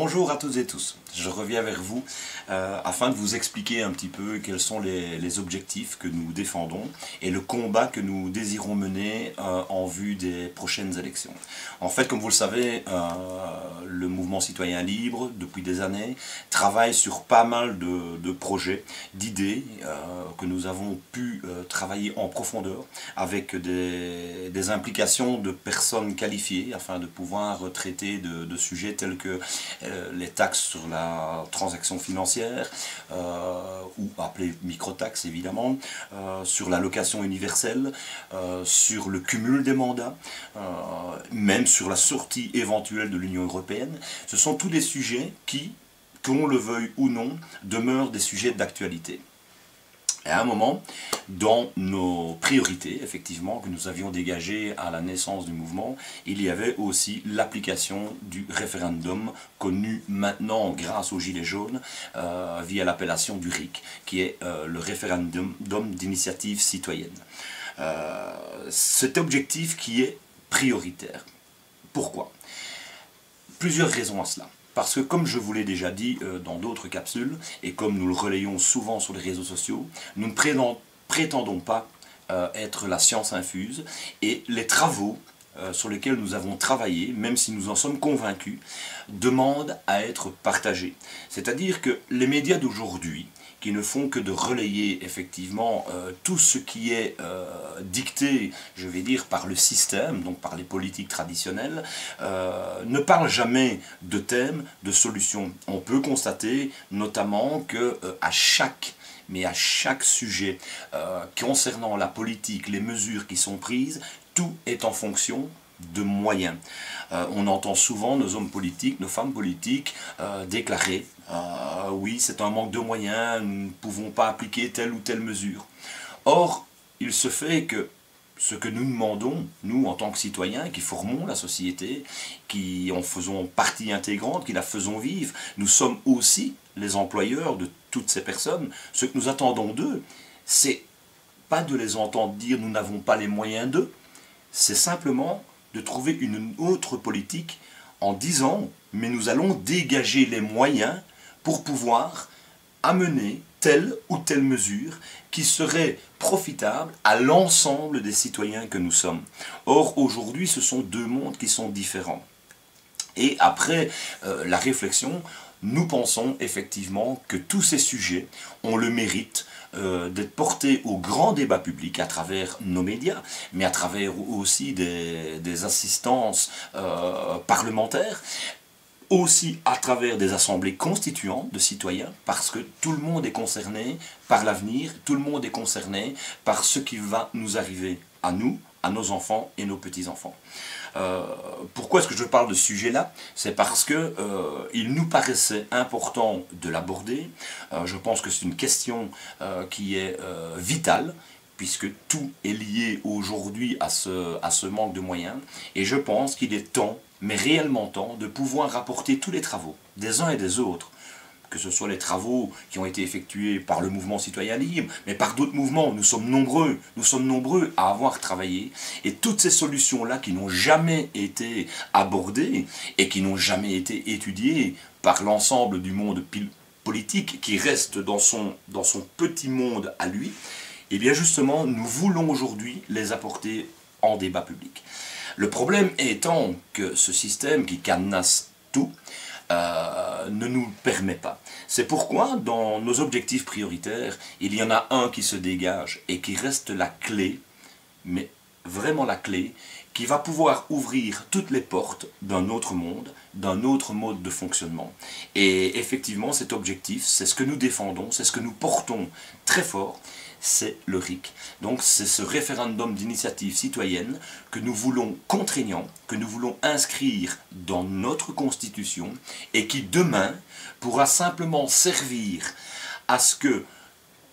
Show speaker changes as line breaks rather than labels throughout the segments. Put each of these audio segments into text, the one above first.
Bonjour à toutes et tous, je reviens vers vous afin de vous expliquer un petit peu quels sont les objectifs que nous défendons et le combat que nous désirons mener en vue des prochaines élections. En fait, comme vous le savez, le mouvement citoyen libre, depuis des années, travaille sur pas mal de projets, d'idées que nous avons pu travailler en profondeur avec des implications de personnes qualifiées afin de pouvoir traiter de sujets tels que les taxes sur la transaction financière, ou appelées microtaxes évidemment, sur l'allocation universelle, sur le cumul des mandats, même sur la sortie éventuelle de l'Union européenne. Ce sont tous des sujets qui, qu'on le veuille ou non, demeurent des sujets d'actualité. Et à un moment, dans nos priorités, effectivement, que nous avions dégagées à la naissance du mouvement, il y avait aussi l'application du référendum, connu maintenant grâce aux Gilets jaunes, via l'appellation du RIC, qui est le référendum d'initiative citoyenne. Cet objectif qui est prioritaire. Pourquoi? Plusieurs raisons à cela. Parce que comme je vous l'ai déjà dit dans d'autres capsules, et comme nous le relayons souvent sur les réseaux sociaux, nous ne prétendons pas être la science infuse, et les travaux sur lesquels nous avons travaillé, même si nous en sommes convaincus, demandent à être partagés. C'est-à-dire que les médias d'aujourd'hui, qui ne font que de relayer effectivement tout ce qui est dicté, je vais dire, par le système, donc par les politiques traditionnelles, ne parlent jamais de thèmes, de solutions. On peut constater notamment que à chaque sujet concernant la politique, les mesures qui sont prises, tout est en fonction de moyens. On entend souvent nos hommes politiques, nos femmes politiques déclarer oui, c'est un manque de moyens, nous ne pouvons pas appliquer telle ou telle mesure. Or, il se fait que ce que nous demandons, nous en tant que citoyens qui formons la société, qui en faisons partie intégrante, qui la faisons vivre, nous sommes aussi les employeurs de toutes ces personnes. Ce que nous attendons d'eux, c'est pas de les entendre dire nous n'avons pas les moyens d'eux, c'est simplement de trouver une autre politique en disant mais nous allons dégager les moyens pour pouvoir amener telle ou telle mesure qui serait profitable à l'ensemble des citoyens que nous sommes. Or, aujourd'hui, ce sont deux mondes qui sont différents. Et après la réflexion, nous pensons effectivement que tous ces sujets ont le mérite d'être portés au grand débat public à travers nos médias, mais à travers aussi des assistances parlementaires, aussi à travers des assemblées constituantes de citoyens, parce que tout le monde est concerné par l'avenir, tout le monde est concerné par ce qui va nous arriver à nous, à nos enfants et nos petits-enfants. Pourquoi est-ce que je parle de ce sujet-là? C'est parce que il nous paraissait important de l'aborder. Je pense que c'est une question qui est vitale, puisque tout est lié aujourd'hui à ce manque de moyens. Et je pense qu'il est temps, mais réellement temps, de pouvoir rapporter tous les travaux, des uns et des autres, que ce soit les travaux qui ont été effectués par le mouvement citoyen libre, mais par d'autres mouvements. Nous sommes nombreux à avoir travaillé, et toutes ces solutions-là qui n'ont jamais été abordées, et qui n'ont jamais été étudiées par l'ensemble du monde politique, qui reste dans son petit monde à lui, et bien justement, nous voulons aujourd'hui les apporter en débat public. Le problème étant que ce système qui cadenasse tout ne nous le permet pas. C'est pourquoi, dans nos objectifs prioritaires, il y en a un qui se dégage et qui reste la clé, mais vraiment la clé, qui va pouvoir ouvrir toutes les portes d'un autre monde, d'un autre mode de fonctionnement. Et effectivement, cet objectif, c'est ce que nous défendons, c'est ce que nous portons très fort, c'est le RIC. Donc c'est ce référendum d'initiative citoyenne que nous voulons contraignant, que nous voulons inscrire dans notre constitution et qui demain pourra simplement servir à ce que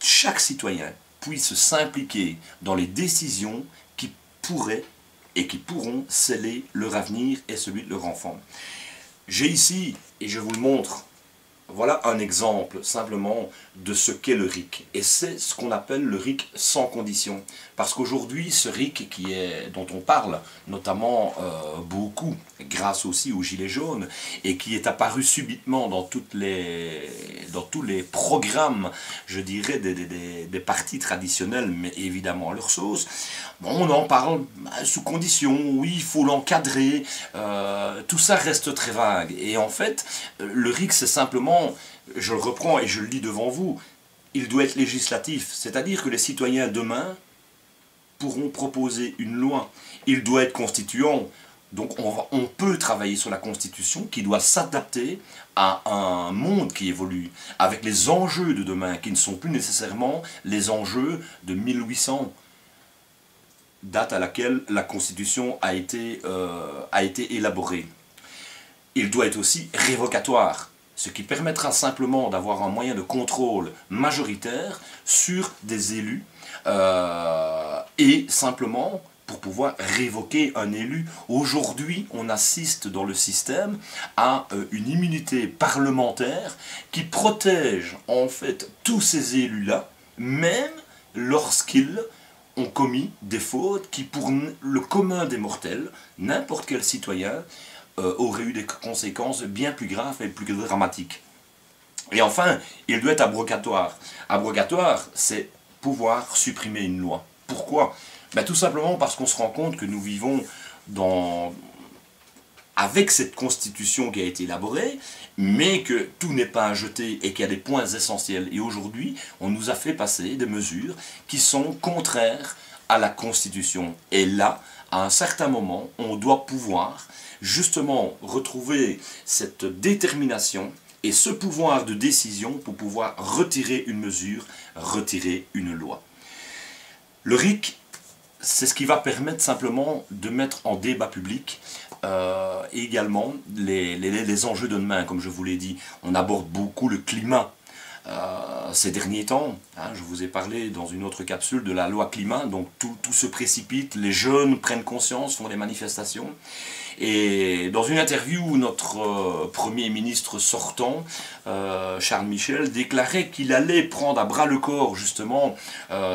chaque citoyen puisse s'impliquer dans les décisions qui pourraient et qui pourront sceller leur avenir et celui de leur enfant. J'ai ici, et je vous le montre Voilà un exemple simplement de ce qu'est le RIC. Et c'est ce qu'on appelle le RIC sans condition. Parce qu'aujourd'hui, ce RIC dont on parle, notamment beaucoup, grâce aussi aux Gilets jaunes, et qui est apparu subitement dans tous les programmes, je dirais, des partis traditionnels, mais évidemment à leur sauce, bon, on en parle sous condition, oui, il faut l'encadrer, tout ça reste très vague. Et en fait, le RIC, c'est simplement, je le reprends et je le lis devant vous, il doit être législatif, c'est-à-dire que les citoyens demain pourront proposer une loi. Il doit être constituant, donc on peut travailler sur la Constitution qui doit s'adapter à un monde qui évolue, avec les enjeux de demain, qui ne sont plus nécessairement les enjeux de 1800, date à laquelle la Constitution a été élaborée. Il doit être aussi révocatoire, ce qui permettra simplement d'avoir un moyen de contrôle majoritaire sur des élus et simplement pour pouvoir révoquer un élu. Aujourd'hui, on assiste dans le système à une immunité parlementaire qui protège en fait tous ces élus-là, même lorsqu'ils ont commis des fautes qui, pour le commun des mortels, n'importe quel citoyen, aurait eu des conséquences bien plus graves et plus dramatiques. Et enfin, il doit être abrogatoire. Abrogatoire, c'est pouvoir supprimer une loi. Pourquoi? Ben, tout simplement parce qu'on se rend compte que nous vivons avec cette constitution qui a été élaborée, mais que tout n'est pas à jeter et qu'il y a des points essentiels. Et aujourd'hui, on nous a fait passer des mesures qui sont contraires à la constitution. Et là, à un certain moment, on doit pouvoir justement retrouver cette détermination et ce pouvoir de décision pour pouvoir retirer une mesure, retirer une loi. Le RIC, c'est ce qui va permettre simplement de mettre en débat public et également les enjeux de demain, comme je vous l'ai dit. On aborde beaucoup le climat ces derniers temps. Hein, je vous ai parlé dans une autre capsule de la loi climat, donc tout se précipite, les jeunes prennent conscience, font des manifestations. Et dans une interview, notre Premier ministre sortant, Charles Michel, déclarait qu'il allait prendre à bras le corps justement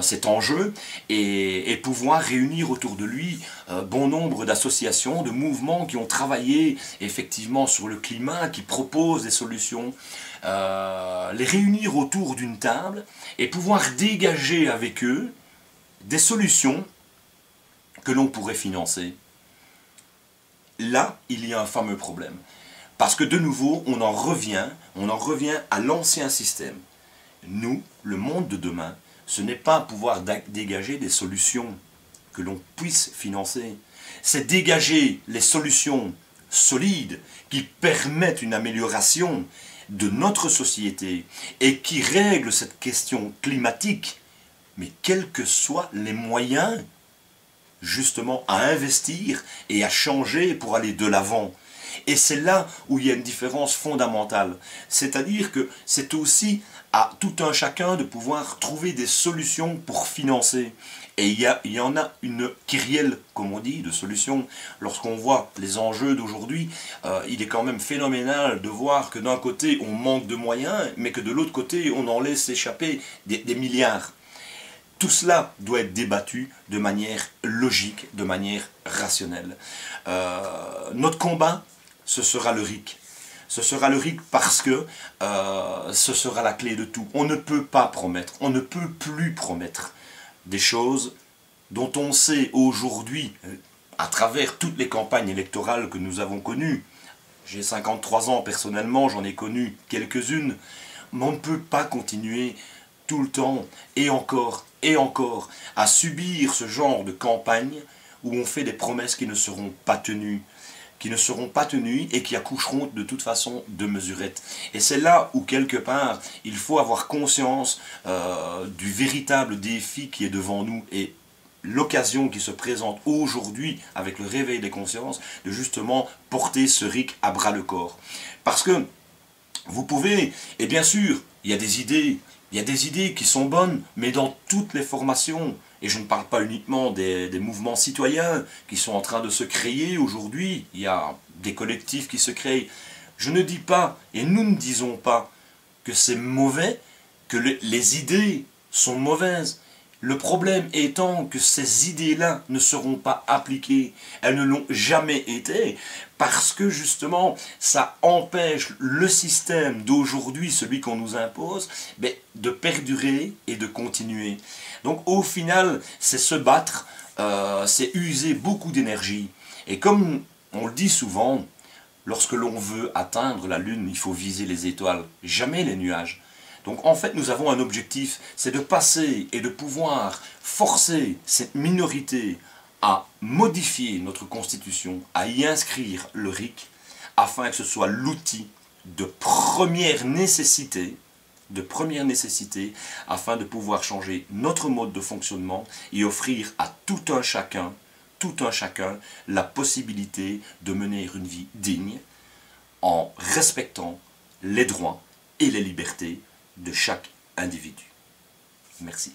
cet enjeu et pouvoir réunir autour de lui bon nombre d'associations, de mouvements qui ont travaillé effectivement sur le climat, qui proposent des solutions, les réunir autour d'une table et pouvoir dégager avec eux des solutions que l'on pourrait financer. Là, il y a un fameux problème. Parce que de nouveau, on en revient à l'ancien système. Nous, le monde de demain, ce n'est pas pouvoir dégager des solutions que l'on puisse financer. C'est dégager les solutions solides qui permettent une amélioration de notre société et qui règlent cette question climatique, mais quels que soient les moyens justement à investir et à changer pour aller de l'avant. Et c'est là où il y a une différence fondamentale. C'est-à-dire que c'est aussi à tout un chacun de pouvoir trouver des solutions pour financer. Et il y en a une kyrielle, comme on dit, de solutions. Lorsqu'on voit les enjeux d'aujourd'hui, il est quand même phénoménal de voir que d'un côté on manque de moyens, mais que de l'autre côté on en laisse échapper des milliards. Tout cela doit être débattu de manière logique, de manière rationnelle. Notre combat, ce sera le RIC. Ce sera le RIC parce que ce sera la clé de tout. On ne peut pas promettre, on ne peut plus promettre des choses dont on sait aujourd'hui, à travers toutes les campagnes électorales que nous avons connues. J'ai 53 ans personnellement, j'en ai connu quelques-unes, mais on ne peut pas continuer tout le temps et encore à subir ce genre de campagne où on fait des promesses qui ne seront pas tenues, et qui accoucheront de toute façon de mesurettes. Et c'est là où quelque part il faut avoir conscience du véritable défi qui est devant nous et l'occasion qui se présente aujourd'hui avec le réveil des consciences de justement porter ce RIC à bras le corps. Parce que vous pouvez, et bien sûr, il y a des idées qui sont bonnes, mais dans toutes les formations, et je ne parle pas uniquement des mouvements citoyens qui sont en train de se créer aujourd'hui, il y a des collectifs qui se créent. Je ne dis pas, et nous ne disons pas, que c'est mauvais, que les idées sont mauvaises. Le problème étant que ces idées-là ne seront pas appliquées, elles ne l'ont jamais été, parce que justement, ça empêche le système d'aujourd'hui, celui qu'on nous impose, de perdurer et de continuer. Donc au final, c'est se battre, c'est user beaucoup d'énergie. Et comme on le dit souvent, lorsque l'on veut atteindre la Lune, il faut viser les étoiles, jamais les nuages. Donc en fait, nous avons un objectif, c'est de passer et de pouvoir forcer cette minorité à modifier notre constitution, à y inscrire le RIC, afin que ce soit l'outil de première nécessité, afin de pouvoir changer notre mode de fonctionnement et offrir à tout un chacun, la possibilité de mener une vie digne en respectant les droits et les libertés de chaque individu. Merci.